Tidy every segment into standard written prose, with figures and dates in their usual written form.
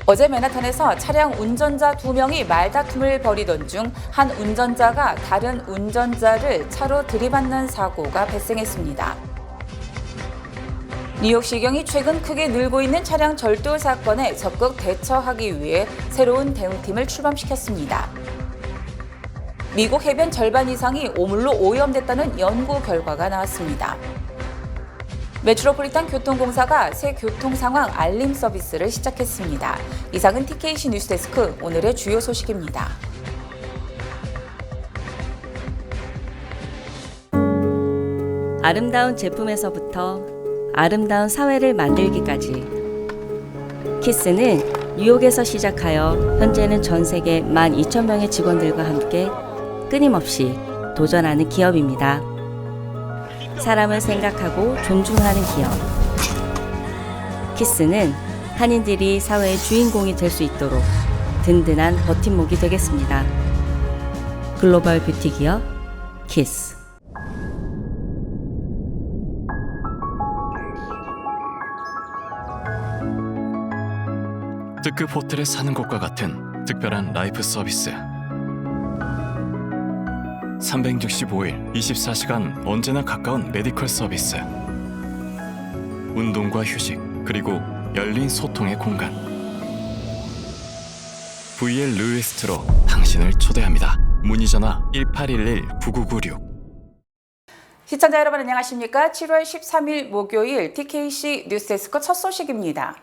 어제 맨하탄에서 차량 운전자 2명이 말다툼을 벌이던 중 한 운전자가 다른 운전자를 차로 들이받는 사고가 발생했습니다. 뉴욕시경이 최근 크게 늘고 있는 차량 절도 사건에 적극 대처하기 위해 새로운 대응팀을 출범시켰습니다. 미국 해변 절반 이상이 오물로 오염됐다는 연구 결과가 나왔습니다. 메트로폴리탄 교통공사가 새 교통 상황 알림 서비스를 시작했습니다. 이상은 TKC 뉴스데스크 오늘의 주요 소식입니다. 아름다운 제품에서부터 아름다운 사회를 만들기까지 키스는 뉴욕에서 시작하여 현재는 전 세계 12,000명의 직원들과 함께 끊임없이 도전하는 기업입니다. 사람을 생각하고 존중하는 기업. 키스는 한인들이 사회의 주인공이 될 수 있도록 든든한 버팀목이 되겠습니다. 글로벌 뷰티 기업 키스. 특급 호텔에 사는 것과 같은 특별한 라이프 서비스. 365일 24시간 언제나 가까운 메디컬 서비스. 운동과 휴식, 그리고 열린 소통의 공간. VL 루이스트로 당신을 초대합니다. 문의 전화 1811-9996. 시청자 여러분 안녕하십니까? 7월 13일 목요일 TKC 뉴스데스크 첫 소식입니다.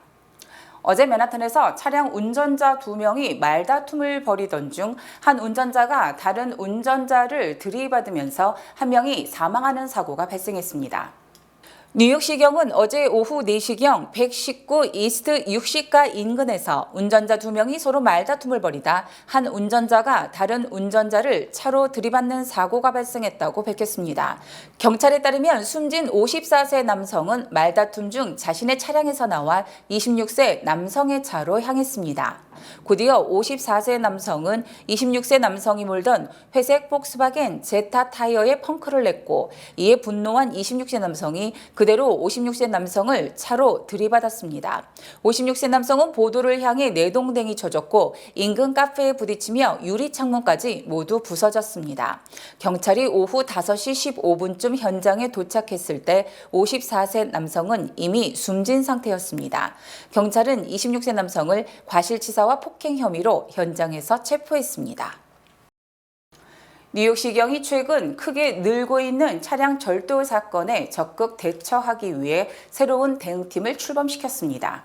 어제 맨하탄에서 차량 운전자 2명이 말다툼을 벌이던 중 한 운전자가 다른 운전자를 들이받으면서 한 명이 사망하는 사고가 발생했습니다. 뉴욕시경은 어제 오후 4시경 119 이스트 60가 인근에서 운전자 2명이 서로 말다툼을 벌이다 한 운전자가 다른 운전자를 차로 들이받는 사고가 발생했다고 밝혔습니다. 경찰에 따르면 숨진 54세 남성은 말다툼 중 자신의 차량에서 나와 26세 남성의 차로 향했습니다. 곧이어 54세 남성은 26세 남성이 몰던 회색 폭스바겐 제타 타이어에 펑크를 냈고 이에 분노한 26세 남성이 그대로 56세 남성을 차로 들이받았습니다. 56세 남성은 보도를 향해 내동댕이 쳐졌고 인근 카페에 부딪히며 유리 창문까지 모두 부서졌습니다. 경찰이 오후 5시 15분쯤 현장에 도착했을 때 54세 남성은 이미 숨진 상태였습니다. 경찰은 26세 남성을 과실치사와 폭행 혐의로 현장에서 체포했습니다. 뉴욕시경이 최근 크게 늘고 있는 차량 절도 사건에 적극 대처하기 위해 새로운 대응팀을 출범시켰습니다.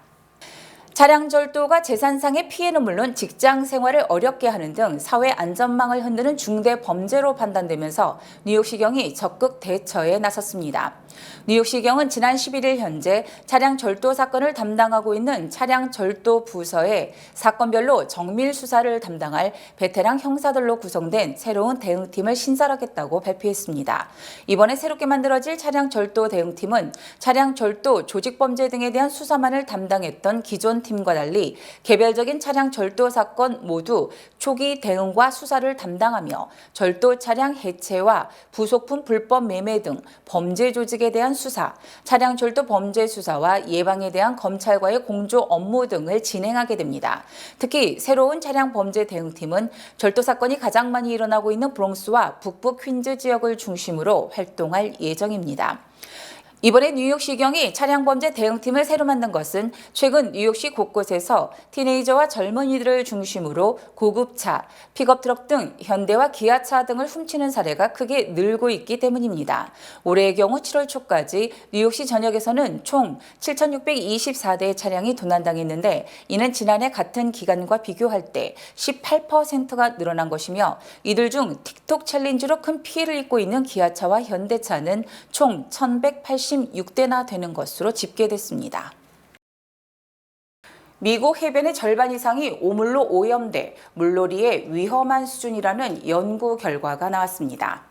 차량 절도가 재산상의 피해는 물론 직장 생활을 어렵게 하는 등 사회 안전망을 흔드는 중대 범죄로 판단되면서 뉴욕시경이 적극 대처에 나섰습니다. 뉴욕시경은 지난 11일 현재 차량 절도 사건을 담당하고 있는 차량 절도 부서에 사건별로 정밀 수사를 담당할 베테랑 형사들로 구성된 새로운 대응팀을 신설하겠다고 발표했습니다. 이번에 새롭게 만들어질 차량 절도 대응팀은 차량 절도, 조직범죄 등에 대한 수사만을 담당했던 기존 팀과 달리 개별적인 차량 절도 사건 모두 초기 대응과 수사를 담당하며 절도 차량 해체와 부속품 불법 매매 등 범죄 조직에 대한 수사, 차량 절도 범죄 수사와 예방에 대한 검찰과의 공조 업무 등을 진행하게 됩니다. 특히 새로운 차량 범죄 대응팀은 절도 사건이 가장 많이 일어나고 있는 브롱스와 북부 퀸즈 지역을 중심으로 활동할 예정입니다. 이번에 뉴욕시경이 차량범죄 대응팀을 새로 만든 것은 최근 뉴욕시 곳곳에서 티네이저와 젊은이들을 중심으로 고급차, 픽업트럭 등 현대와 기아차 등을 훔치는 사례가 크게 늘고 있기 때문입니다. 올해의 경우 7월 초까지 뉴욕시 전역에서는 총 7,624대의 차량이 도난당했는데 이는 지난해 같은 기간과 비교할 때 18%가 늘어난 것이며 이들 중 틱톡 챌린지로 큰 피해를 입고 있는 기아차와 현대차는 총 1,186대나 되는 것으로 집계됐습니다. 미국 해변의 절반 이상이 오물로 오염돼 물놀이에 위험한 수준이라는 연구 결과가 나왔습니다.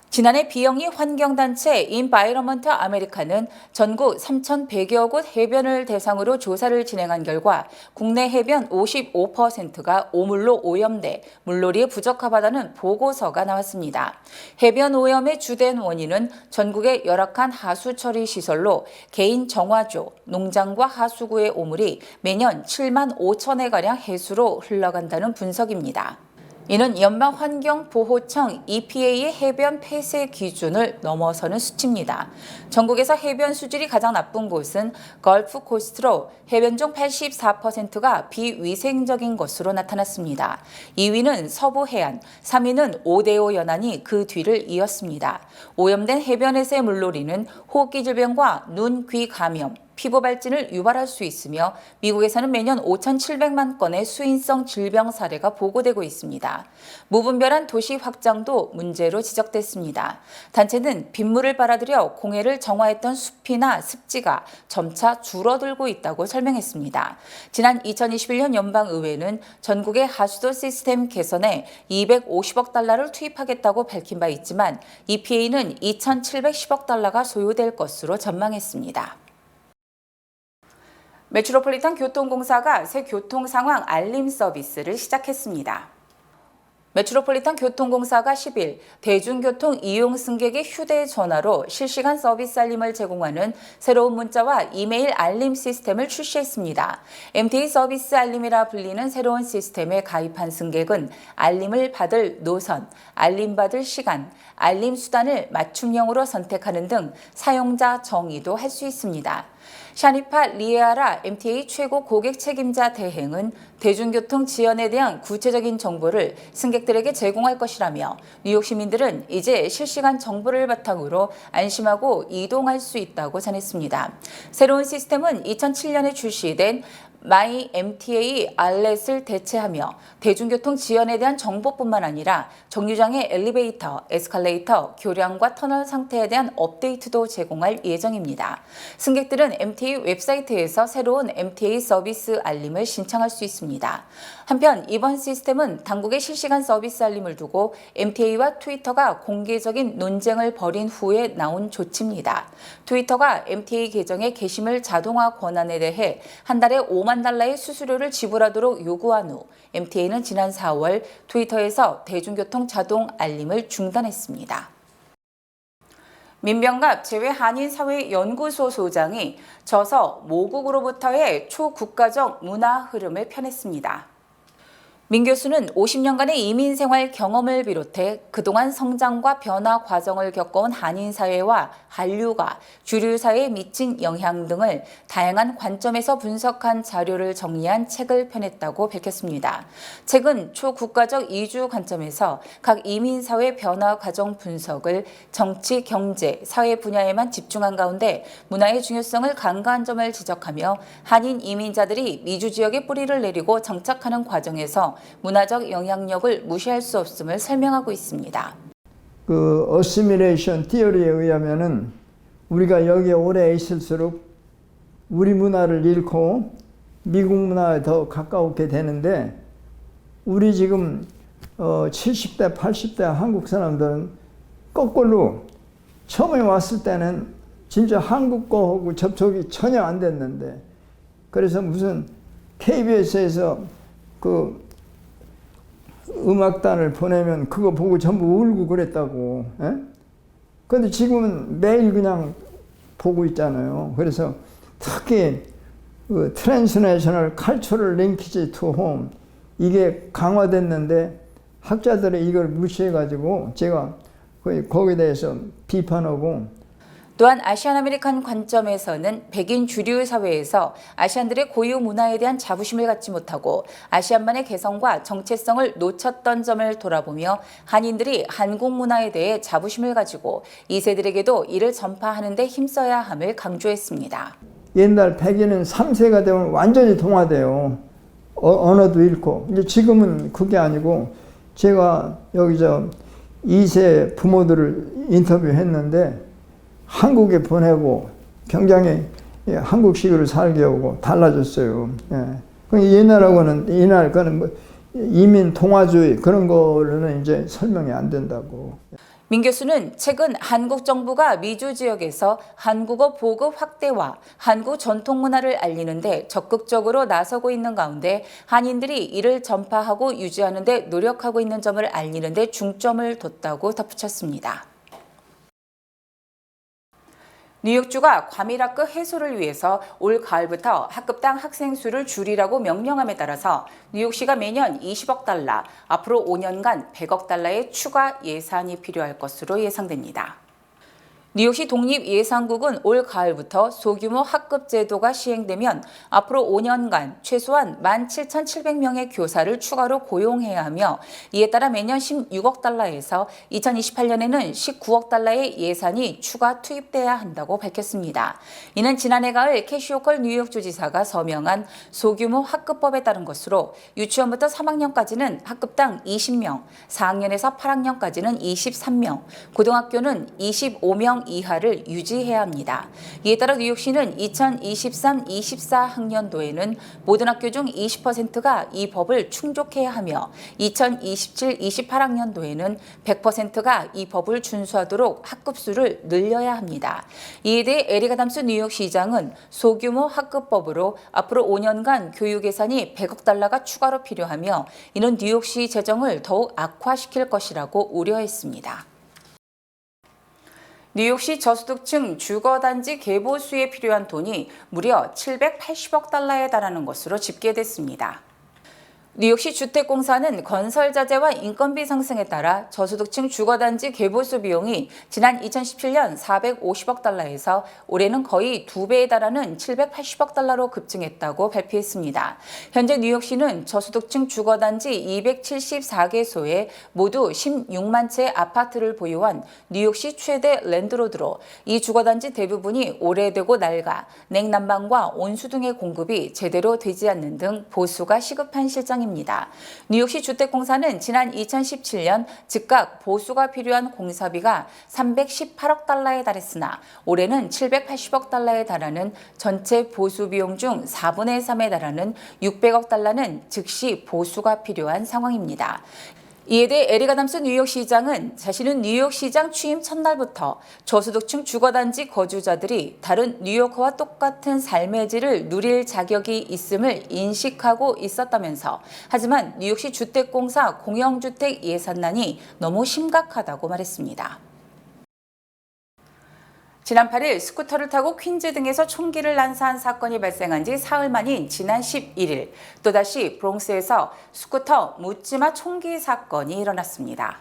지난해 비영리 환경단체 인바이러먼트 아메리카는 전국 3,100여 곳 해변을 대상으로 조사를 진행한 결과 국내 해변 55%가 오물로 오염돼 물놀이에 부적합하다는 보고서가 나왔습니다. 해변 오염의 주된 원인은 전국의 열악한 하수 처리 시설로 개인 정화조, 농장과 하수구의 오물이 매년 7만 5천회 가량 해수로 흘러간다는 분석입니다. 이는 연방환경보호청 EPA의 해변 폐쇄 기준을 넘어서는 수치입니다. 전국에서 해변 수질이 가장 나쁜 곳은 걸프 코스트로 해변 중 84%가 비위생적인 것으로 나타났습니다. 2위는 서부 해안, 3위는 오데오 연안이 그 뒤를 이었습니다. 오염된 해변에서의 물놀이는 호흡기 질병과 눈, 귀 감염, 피부 발진을 유발할 수 있으며 미국에서는 매년 5,700만 건의 수인성 질병 사례가 보고되고 있습니다. 무분별한 도시 확장도 문제로 지적됐습니다. 단체는 빗물을 빨아들여 공해를 정화했던 숲이나 습지가 점차 줄어들고 있다고 설명했습니다. 지난 2021년 연방의회는 전국의 하수도 시스템 개선에 250억 달러를 투입하겠다고 밝힌 바 있지만 EPA는 2,710억 달러가 소요될 것으로 전망했습니다. 메트로폴리탄 교통공사가 새 교통 상황 알림 서비스를 시작했습니다. 메트로폴리탄 교통공사가 10일 대중교통 이용 승객의 휴대전화로 실시간 서비스 알림을 제공하는 새로운 문자와 이메일 알림 시스템을 출시했습니다. MTA 서비스 알림이라 불리는 새로운 시스템에 가입한 승객은 알림을 받을 노선, 알림받을 시간, 알림 수단을 맞춤형으로 선택하는 등 사용자 정의도 할 수 있습니다. 샤니파 리에아라 MTA 최고 고객 책임자 대행은 대중교통 지연에 대한 구체적인 정보를 승객들에게 제공할 것이라며 뉴욕 시민들은 이제 실시간 정보를 바탕으로 안심하고 이동할 수 있다고 전했습니다. 새로운 시스템은 2007년에 출시된 마이 MTA 알렛을 대체하며 대중교통 지연에 대한 정보뿐만 아니라 정류장의 엘리베이터, 에스컬레이터, 교량과 터널 상태에 대한 업데이트도 제공할 예정입니다. 승객들은 MTA 웹사이트에서 새로운 MTA 서비스 알림을 신청할 수 있습니다. 한편 이번 시스템은 당국의 실시간 서비스 알림을 두고 MTA와 트위터가 공개적인 논쟁을 벌인 후에 나온 조치입니다. 트위터가 MTA 계정의 게시물 자동화 권한에 대해 한 달에 5만 달러의 수수료를 지불하도록 요구한 후 MTA는 지난 4월 트위터에서 대중교통 자동 알림을 중단했습니다. 민병갑 재외한인사회연구소 소장이 저서 모국으로부터의 초국가적 문화 흐름을 펴냈습니다. 민 교수는 50년간의 이민 생활 경험을 비롯해 그동안 성장과 변화 과정을 겪어온 한인 사회와 한류가 주류 사회에 미친 영향 등을 다양한 관점에서 분석한 자료를 정리한 책을 펴냈다고 밝혔습니다. 책은 초국가적 이주 관점에서 각 이민 사회 변화 과정 분석을 정치, 경제, 사회 분야에만 집중한 가운데 문화의 중요성을 간과한 점을 지적하며 한인 이민자들이 미주 지역에 뿌리를 내리고 정착하는 과정에서 문화적 영향력을 무시할 수 없음을 설명하고 있습니다. 그 어시밀레이션 티어리에 의하면은 우리가 여기에 오래 있을수록 우리 문화를 잃고 미국 문화에 더 가까우게 되는데 우리 지금 70대, 80대 한국 사람들은 거꾸로 처음에 왔을 때는 진짜 한국 거하고 접촉이 전혀 안 됐는데 그래서 무슨 KBS에서 그 음악단을 보내면 그거 보고 전부 울고 그랬다고. 그런데 지금은 매일 그냥 보고 있잖아요. 그래서 특히 그 트랜스내셔널 칼처럴 링키지 투 홈 이게 강화됐는데 학자들이 이걸 무시해가지고 제가 거기에 대해서 비판하고 또한 아시안 아메리칸 관점에서는 백인 주류 사회에서 아시안들의 고유 문화에 대한 자부심을 갖지 못하고 아시안만의 개성과 정체성을 놓쳤던 점을 돌아보며 한인들이 한국 문화에 대해 자부심을 가지고 2세들에게도 이를 전파하는 데 힘써야 함을 강조했습니다. 옛날 백인은 3세가 되면 완전히 동화돼요. 언어도 잃고. 이제 지금은 그게 아니고 제가 여기 2세 부모들을 인터뷰했는데 한국에 보내고 굉장히 한국식으로 살게 하고 달라졌어요. 옛날하고는 이날 그는 뭐 이민 동화주의 그런 거로는 이제 설명이 안 된다고. 민 교수는 최근 한국 정부가 미주 지역에서 한국어 보급 확대와 한국 전통 문화를 알리는 데 적극적으로 나서고 있는 가운데 한인들이 이를 전파하고 유지하는 데 노력하고 있는 점을 알리는 데 중점을 뒀다고 덧붙였습니다. 뉴욕주가 과밀학급 해소를 위해서 올 가을부터 학급당 학생 수를 줄이라고 명령함에 따라서 뉴욕시가 매년 20억 달러, 앞으로 5년간 100억 달러의 추가 예산이 필요할 것으로 예상됩니다. 뉴욕시 독립예산국은 올 가을부터 소규모 학급 제도가 시행되면 앞으로 5년간 최소한 17,700명의 교사를 추가로 고용해야 하며 이에 따라 매년 16억 달러에서 2028년에는 19억 달러의 예산이 추가 투입돼야 한다고 밝혔습니다. 이는 지난해 가을 캐시 호컬 뉴욕주 지사가 서명한 소규모 학급법에 따른 것으로 유치원부터 3학년까지는 학급당 20명, 4학년에서 8학년까지는 23명, 고등학교는 25명 이하를 유지해야 합니다. 이에 따라 뉴욕시는 2023-24학년도에는 모든 학교 중 20%가 이 법을 충족해야 하며 2027-28학년도에는 100%가 이 법을 준수하도록 학급수를 늘려야 합니다. 이에 대해 에릭 아담스 뉴욕시장은 소규모 학급법으로 앞으로 5년간 교육 예산이 100억 달러가 추가로 필요하며 이는 뉴욕시 재정을 더욱 악화시킬 것이라고 우려했습니다. 뉴욕시 저소득층 주거단지 개보수에 필요한 돈이 무려 780억 달러에 달하는 것으로 집계됐습니다. 뉴욕시 주택공사는 건설자재와 인건비 상승에 따라 저소득층 주거단지 개보수 비용이 지난 2017년 450억 달러에서 올해는 거의 2배에 달하는 780억 달러로 급증했다고 발표했습니다. 현재 뉴욕시는 저소득층 주거단지 274개소에 모두 16만 채의 아파트를 보유한 뉴욕시 최대 랜드로드로 이 주거단지 대부분이 오래되고 낡아 냉난방과 온수 등의 공급이 제대로 되지 않는 등 보수가 시급한 실정입니다. 뉴욕시 주택공사는 지난 2017년 즉각 보수가 필요한 공사비가 318억 달러에 달했으나 올해는 780억 달러에 달하는 전체 보수 비용 중 4분의 3에 달하는 600억 달러는 즉시 보수가 필요한 상황입니다. 이에 대해 에릭 아담스 뉴욕시장은 자신은 뉴욕시장 취임 첫날부터 저소득층 주거단지 거주자들이 다른 뉴요커와 똑같은 삶의 질을 누릴 자격이 있음을 인식하고 있었다면서 하지만 뉴욕시 주택공사 공영주택 예산난이 너무 심각하다고 말했습니다. 지난 8일 스쿠터를 타고 퀸즈 등에서 총기를 난사한 사건이 발생한 지 사흘 만인 지난 11일 또다시 브롱스에서 스쿠터 묻지마 총기 사건이 일어났습니다.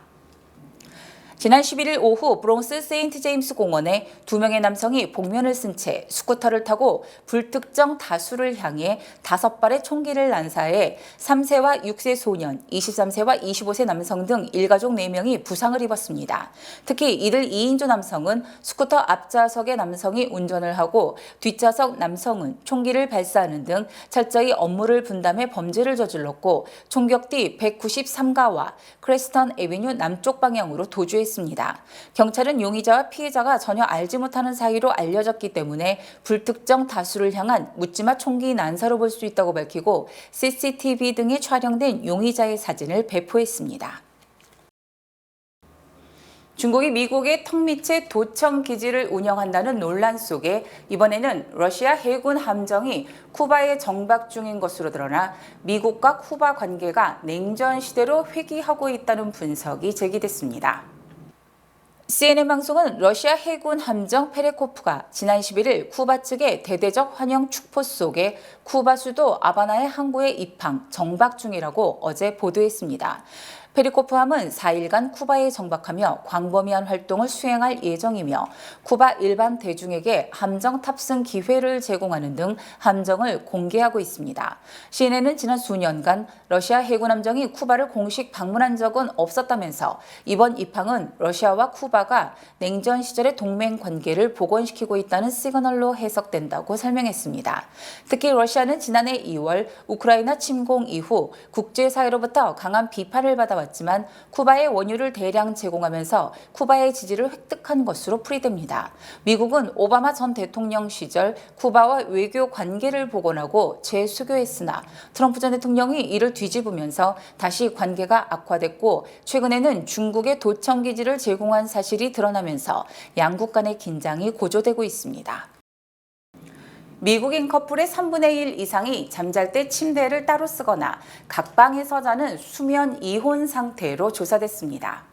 지난 11일 오후 브롱스 세인트 제임스 공원에 2명의 남성이 복면을 쓴 채 스쿠터를 타고 불특정 다수를 향해 5발의 총기를 난사해 3세와 6세 소년, 23세와 25세 남성 등 일가족 4명이 부상을 입었습니다. 특히 이들 2인조 남성은 스쿠터 앞좌석의 남성이 운전을 하고 뒷좌석 남성은 총기를 발사하는 등 철저히 업무를 분담해 범죄를 저질렀고 총격 뒤 193가와 크레스턴 애비뉴 남쪽 방향으로 도주했습니다. 경찰은 용의자와 피해자가 전혀 알지 못하는 사이로 알려졌기 때문에 불특정 다수를 향한 묻지마 총기 난사로 볼 수 있다고 밝히고 CCTV 등에 촬영된 용의자의 사진을 배포했습니다. 중국이 미국의 턱 밑에 도청 기지를 운영한다는 논란 속에 이번에는 러시아 해군 함정이 쿠바에 정박 중인 것으로 드러나 미국과 쿠바 관계가 냉전 시대로 회귀하고 있다는 분석이 제기됐습니다. CNN 방송은 러시아 해군 함정 페레코프가 지난 11일 쿠바 측의 대대적 환영 축포 속에 쿠바 수도 아바나의 항구에 입항, 정박 중이라고 어제 보도했습니다. 페리코프함은 4일간 쿠바에 정박하며 광범위한 활동을 수행할 예정이며 쿠바 일반 대중에게 함정 탑승 기회를 제공하는 등 함정을 공개하고 있습니다. CNN은 지난 수년간 러시아 해군 함정이 쿠바를 공식 방문한 적은 없었다면서 이번 입항은 러시아와 쿠바가 냉전 시절의 동맹 관계를 복원시키고 있다는 시그널로 해석된다고 설명했습니다. 특히 러시아는 지난해 2월 우크라이나 침공 이후 국제사회로부터 강한 비판을 받아왔지만 세웠지만 쿠바에 원유를 대량 제공하면서 쿠바의 지지를 획득한 것으로 풀이됩니다. 미국은 오바마 전 대통령 시절 쿠바와 외교 관계를 복원하고 재수교했으나 트럼프 전 대통령이 이를 뒤집으면서 다시 관계가 악화됐고 최근에는 중국의 도청기지를 제공한 사실이 드러나면서 양국 간의 긴장이 고조되고 있습니다. 미국인 커플의 3분의 1 이상이 잠잘 때 침대를 따로 쓰거나 각 방에서 자는 수면 이혼 상태로 조사됐습니다.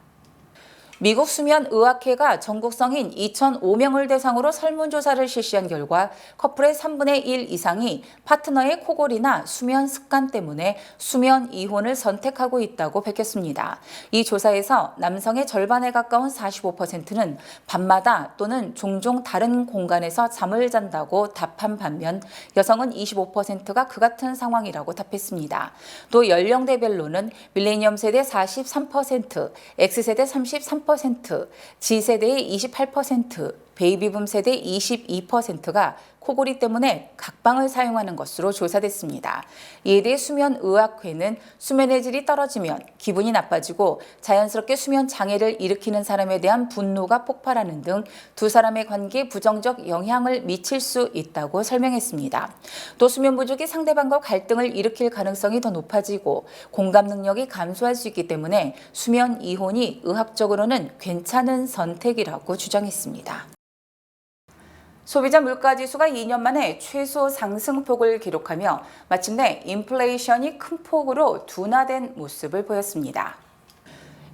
미국 수면의학회가 전국 성인 2,005명을 대상으로 설문조사를 실시한 결과 커플의 3분의 1 이상이 파트너의 코골이나 수면 습관 때문에 수면 이혼을 선택하고 있다고 밝혔습니다. 이 조사에서 남성의 절반에 가까운 45%는 밤마다 또는 종종 다른 공간에서 잠을 잔다고 답한 반면 여성은 25%가 그 같은 상황이라고 답했습니다. 또 연령대별로는 밀레니엄 세대 43%, X세대 33%, G세대의 28%, 베이비붐 세대 22%가 코골이 때문에 각방을 사용하는 것으로 조사됐습니다. 이에 대해 수면의학회는 수면의 질이 떨어지면 기분이 나빠지고 자연스럽게 수면 장애를 일으키는 사람에 대한 분노가 폭발하는 등 두 사람의 관계에 부정적 영향을 미칠 수 있다고 설명했습니다. 또 수면 부족이 상대방과 갈등을 일으킬 가능성이 더 높아지고 공감 능력이 감소할 수 있기 때문에 수면 이혼이 의학적으로는 괜찮은 선택이라고 주장했습니다. 소비자 물가지수가 2년 만에 최소 상승폭을 기록하며 마침내 인플레이션이 큰 폭으로 둔화된 모습을 보였습니다.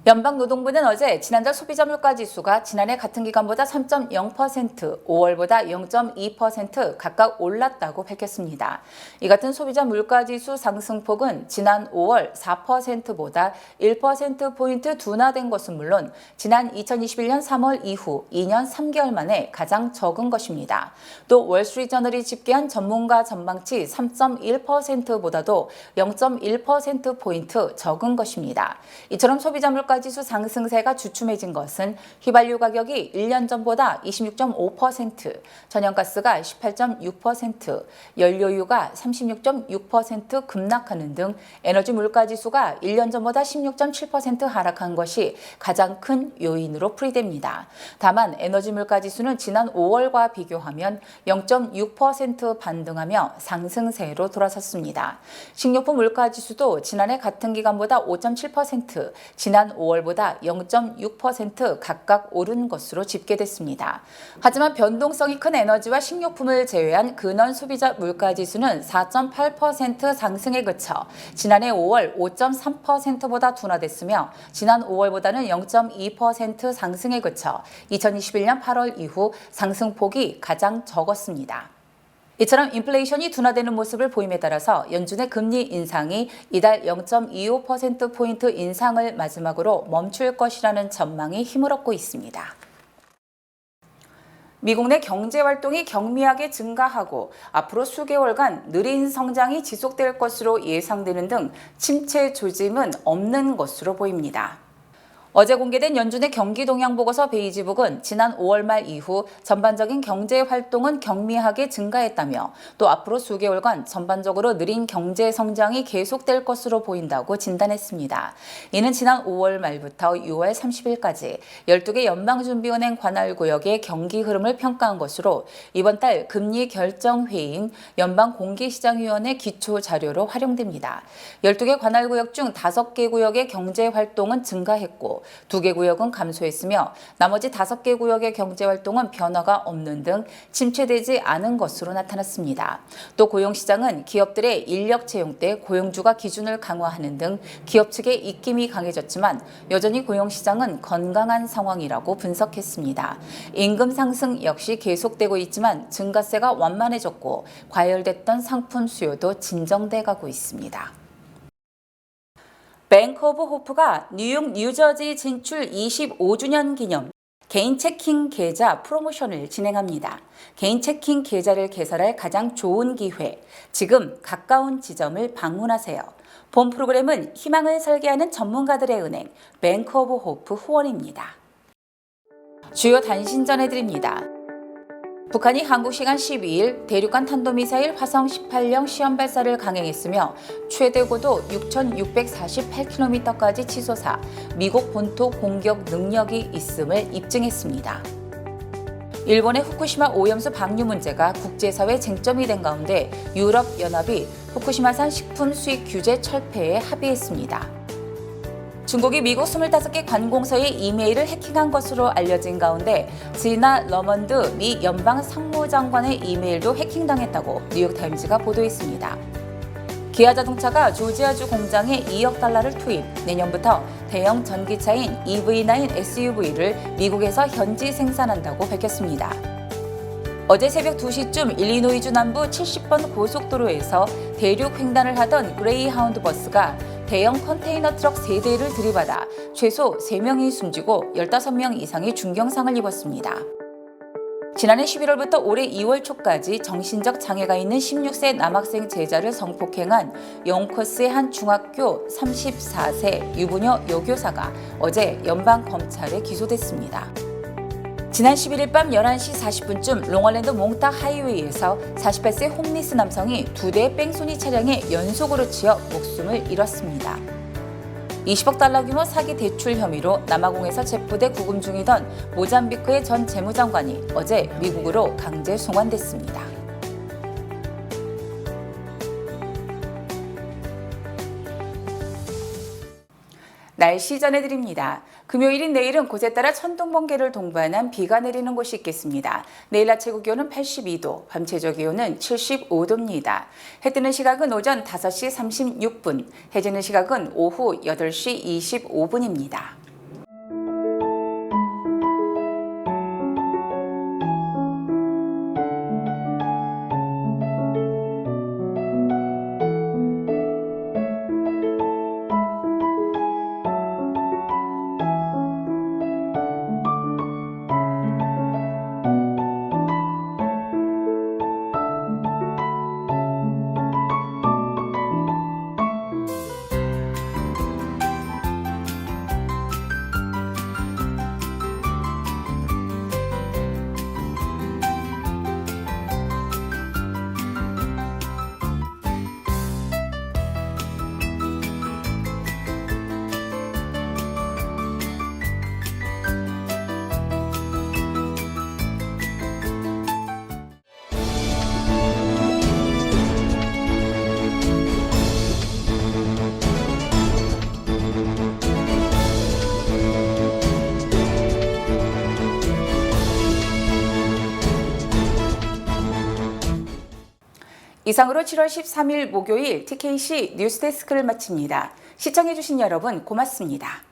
연방노동부는 어제 지난달 소비자 물가지수가 지난해 같은 기간보다 3.0%, 5월보다 0.2% 각각 올랐다고 밝혔습니다. 이 같은 소비자 물가지수 상승폭은 지난 5월 4%보다 1%포인트 둔화된 것은 물론 지난 2021년 3월 이후 2년 3개월 만에 가장 적은 것입니다. 또 월스트리트저널이 집계한 전문가 전망치 3.1%보다도 0.1%포인트 적은 것입니다. 이처럼 소비자 물가지수 상승세가 주춤해진 것은 휘발유 가격이 1년 전보다 26.5%, 천연가스가 18.6%, 연료유가 36.6% 급락하는 등 에너지 물가지수가 1년 전보다 16.7% 하락한 것이 가장 큰 요인으로 풀이됩니다. 다만 에너지 물가지수는 지난 5월과 비교하면 0.6% 반등하며 상승세로 돌아섰습니다. 식료품 물가지수도 지난해 같은 기간보다 5.7%, 지난 5월보다 0.6% 각각 오른 것으로 집계됐습니다. 하지만 변동성이 큰 에너지와 식료품을 제외한 근원 소비자 물가지수는 4.8% 상승에 그쳐 지난해 5월 5.3%보다 둔화됐으며 지난 5월보다는 0.2% 상승에 그쳐 2021년 8월 이후 상승폭이 가장 적었습니다. 이처럼 인플레이션이 둔화되는 모습을 보임에 따라서 연준의 금리 인상이 이달 0.25%포인트 인상을 마지막으로 멈출 것이라는 전망이 힘을 얻고 있습니다. 미국 내 경제활동이 경미하게 증가하고 앞으로 수개월간 느린 성장이 지속될 것으로 예상되는 등 침체 조짐은 없는 것으로 보입니다. 어제 공개된 연준의 경기 동향 보고서 베이지북은 지난 5월 말 이후 전반적인 경제 활동은 경미하게 증가했다며 또 앞으로 수개월간 전반적으로 느린 경제 성장이 계속될 것으로 보인다고 진단했습니다. 이는 지난 5월 말부터 6월 30일까지 12개 연방준비은행 관할구역의 경기 흐름을 평가한 것으로 이번 달 금리 결정 회의인 연방공개시장위원회 기초 자료로 활용됩니다. 12개 관할구역 중 5개 구역의 경제 활동은 증가했고 2개 구역은 감소했으며 나머지 5개 구역의 경제활동은 변화가 없는 등 침체되지 않은 것으로 나타났습니다. 또 고용시장은 기업들의 인력 채용 때 고용주가 기준을 강화하는 등 기업 측의 입김이 강해졌지만 여전히 고용시장은 건강한 상황이라고 분석했습니다. 임금 상승 역시 계속되고 있지만 증가세가 완만해졌고 과열됐던 상품 수요도 진정돼 가고 있습니다. 뱅크 오브 호프가 뉴욕, 뉴저지 진출 25주년 기념 개인 체킹 계좌 프로모션을 진행합니다. 개인 체킹 계좌를 개설할 가장 좋은 기회, 지금 가까운 지점을 방문하세요. 본 프로그램은 희망을 설계하는 전문가들의 은행, 뱅크 오브 호프 후원입니다. 주요 단신 전해드립니다. 북한이 한국 시간 12일 대륙간 탄도미사일 화성 18형 시험 발사를 강행했으며 최대 고도 6,648km까지 치솟아 미국 본토 공격 능력이 있음을 입증했습니다. 일본의 후쿠시마 오염수 방류 문제가 국제사회 쟁점이 된 가운데 유럽연합이 후쿠시마산 식품 수입 규제 철폐에 합의했습니다. 중국이 미국 25개 관공서의 이메일을 해킹한 것으로 알려진 가운데 지나 러먼드 미 연방 상무장관의 이메일도 해킹당했다고 뉴욕타임즈가 보도했습니다. 기아자동차가 조지아주 공장에 2억 달러를 투입, 내년부터 대형 전기차인 EV9 SUV를 미국에서 현지 생산한다고 밝혔습니다. 어제 새벽 2시쯤 일리노이주 남부 70번 고속도로에서 대륙 횡단을 하던 그레이하운드 버스가 대형 컨테이너 트럭 3대를 들이받아 최소 3명이 숨지고 15명 이상이 중경상을 입었습니다. 지난해 11월부터 올해 2월 초까지 정신적 장애가 있는 16세 남학생 제자를 성폭행한 영코스의 한 중학교 34세 유부녀 여교사가 어제 연방검찰에 기소됐습니다. 지난 11일 밤 11시 40분쯤 롱얼랜드 몽탁 하이웨이에서 48세 홈리스 남성이 2대의 뺑소니 차량에 연속으로 치여 목숨을 잃었습니다. 20억 달러 규모 사기 대출 혐의로 남아공에서 체포돼 구금 중이던 모잠비크의 전 재무장관이 어제 미국으로 강제 송환됐습니다. 날씨 전해드립니다. 금요일인 내일은 곳에 따라 천둥 번개를 동반한 비가 내리는 곳이 있겠습니다. 내일 아침 기온은 82도, 밤 최저 기온은 75도입니다. 해 뜨는 시각은 오전 5시 36분, 해 지는 시각은 오후 8시 25분입니다. 이상으로 7월 13일 목요일 TKC 뉴스데스크를 마칩니다. 시청해주신 여러분 고맙습니다.